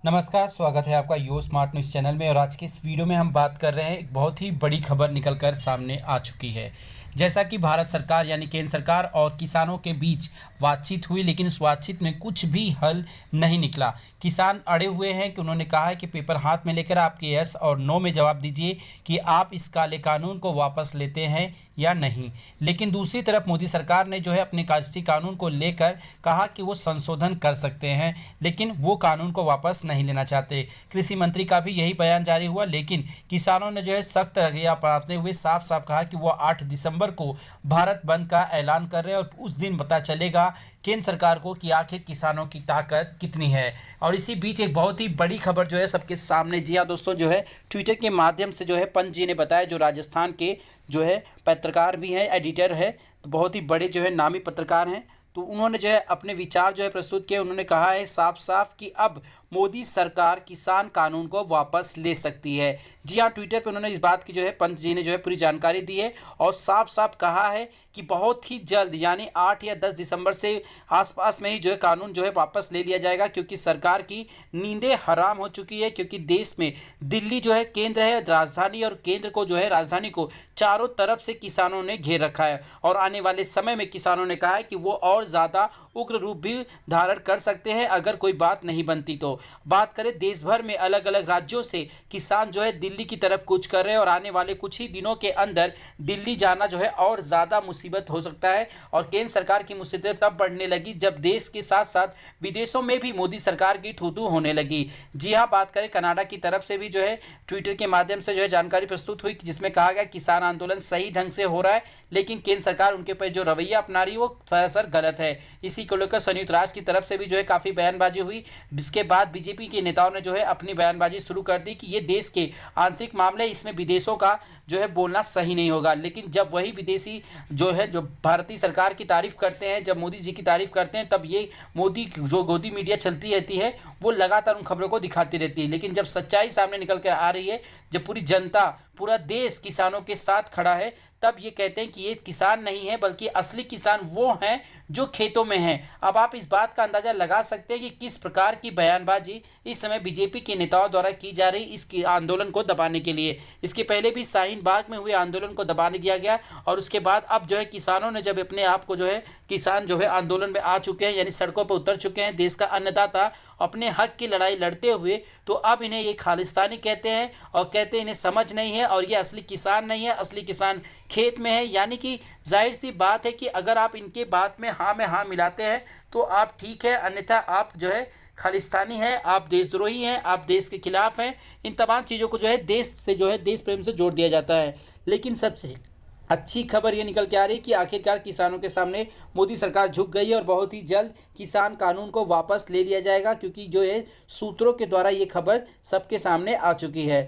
नमस्कार, स्वागत है आपका यो स्मार्ट न्यूज़ चैनल में। और आज के इस वीडियो में हम बात कर रहे हैं, एक बहुत ही बड़ी खबर निकलकर सामने आ चुकी है। जैसा कि भारत सरकार यानी केंद्र सरकार और किसानों के बीच बातचीत हुई, लेकिन उस बातचीत में कुछ भी हल नहीं निकला। किसान अड़े हुए हैं कि उन्होंने कहा है कि पेपर हाथ में लेकर आपके यस और नो में जवाब दीजिए कि आप इस काले कानून को वापस लेते हैं या नहीं। लेकिन दूसरी तरफ मोदी सरकार ने जो है अपने कृषि कानून को लेकर कहा कि वो संशोधन कर सकते हैं, लेकिन वो कानून को वापस नहीं लेना चाहते। कृषि मंत्री का भी यही बयान जारी हुआ, लेकिन किसानों ने जो है सख्त रवैया अपनाते हुए साफ साफ कहा कि वो 8 दिसंबर को भारत बंद का ऐलान कर रहे हैं और उस दिन पता चलेगा केंद्र सरकार को कि आखिर किसानों की ताकत कितनी है। और इसी बीच एक बहुत ही बड़ी खबर जो है सबके सामने, जी हाँ दोस्तों, जो है ट्विटर के माध्यम से जो है पंच जी ने बताया, जो राजस्थान के जो है पत्रकार भी हैं, एडिटर है, तो बहुत ही बड़े जो है नामी पत्रकार हैं। तो उन्होंने जो है अपने विचार जो है प्रस्तुत किए। उन्होंने कहा है साफ साफ कि अब मोदी सरकार किसान कानून को वापस ले सकती है। जी हाँ, ट्विटर पे उन्होंने इस बात की जो है पंत जी ने जो है पूरी जानकारी दी है और साफ साफ कहा है कि बहुत ही जल्द यानी 8 या 10 दिसंबर से आसपास में ही जो है कानून जो है वापस ले लिया जाएगा, क्योंकि सरकार की नींदें हराम हो चुकी है। क्योंकि देश में दिल्ली जो है केंद्र है, राजधानी, और केंद्र को जो है राजधानी को चारों तरफ से किसानों ने घेर रखा है। और आने वाले समय में किसानों ने कहा है कि वो और ज़्यादा उग्र रूप भी धारण कर सकते हैं अगर कोई बात नहीं बनती। तो बात करें, देश भर में अलग अलग राज्यों से किसान जो है दिल्ली की तरफ कूच कर रहे हैं और आने वाले कुछ ही दिनों के अंदर दिल्ली जाना जो है और ज़्यादा मुसीबत हो सकता है। और केंद्र सरकार की मुसीबत तब बढ़ने लगी जब देश के साथ साथ विदेशों में भी मोदी सरकार की थू-थू होने लगी। जी हाँ, बात करें कनाडा की तरफ से भी जो है ट्विटर के माध्यम से जो है जानकारी प्रस्तुत हुई, जिसमें कहा गया किसान आंदोलन सही ढंग से हो रहा है, लेकिन केंद्र सरकार उनके ऊपर जो रवैया अपना रही है वो सरासर गलत है। इसी को लेकर संयुक्त राष्ट्र की तरफ से भी जो है काफ़ी बयानबाजी हुई, जिसके बाद बीजेपी के नेताओं ने जो है अपनी बयानबाजी शुरू कर दी कि ये देश के आंतरिक मामले, इसमें विदेशों का जो है बोलना सही नहीं होगा। लेकिन जब वही विदेशी जो है जो भारतीय सरकार की तारीफ करते हैं, जब मोदी जी की तारीफ करते हैं, तब ये मोदी जो गोदी मीडिया चलती रहती है वो लगातार उन खबरों को दिखाती रहती है। लेकिन जब सच्चाई सामने निकल कर आ रही है, जब पूरी जनता, पूरा देश किसानों के साथ खड़ा है, तब ये कहते हैं कि ये किसान नहीं है बल्कि असली किसान वो हैं जो खेतों में हैं। अब आप इस बात का अंदाज़ा लगा सकते हैं कि किस प्रकार की बयानबाजी इस समय बीजेपी के नेताओं द्वारा की जा रही इस आंदोलन को दबाने के लिए। इसके पहले भी शाहीन बाग में हुए आंदोलन को दबाने दिया गया और उसके बाद अब जो है किसानों ने जब अपने आप को जो है किसान जो है आंदोलन में आ चुके हैं, यानी सड़कों पर उतर चुके हैं, देश का अन्नदाता अपने हक की लड़ाई लड़ते हुए, तो अब इन्हें ये खालिस्तानी कहते हैं और कहते हैं इन्हें समझ नहीं है और ये असली किसान नहीं है, असली किसान खेत में है। यानी कि जाहिर सी बात है कि अगर आप इनके बात में हाँ में हाँ मिलाते हैं तो आप ठीक है, अन्यथा आप जो है खालिस्तानी हैं, आप देशद्रोही हैं, आप देश के खिलाफ हैं। इन तमाम चीज़ों को जो है देश से जो है देश प्रेम से जोड़ दिया जाता है। लेकिन सबसे अच्छी खबर ये निकल के आ रही है कि आखिरकार किसानों के सामने मोदी सरकार झुक गई है और बहुत ही जल्द किसान कानून को वापस ले लिया जाएगा, क्योंकि जो है सूत्रों के द्वारा ये खबर सबके सामने आ चुकी है।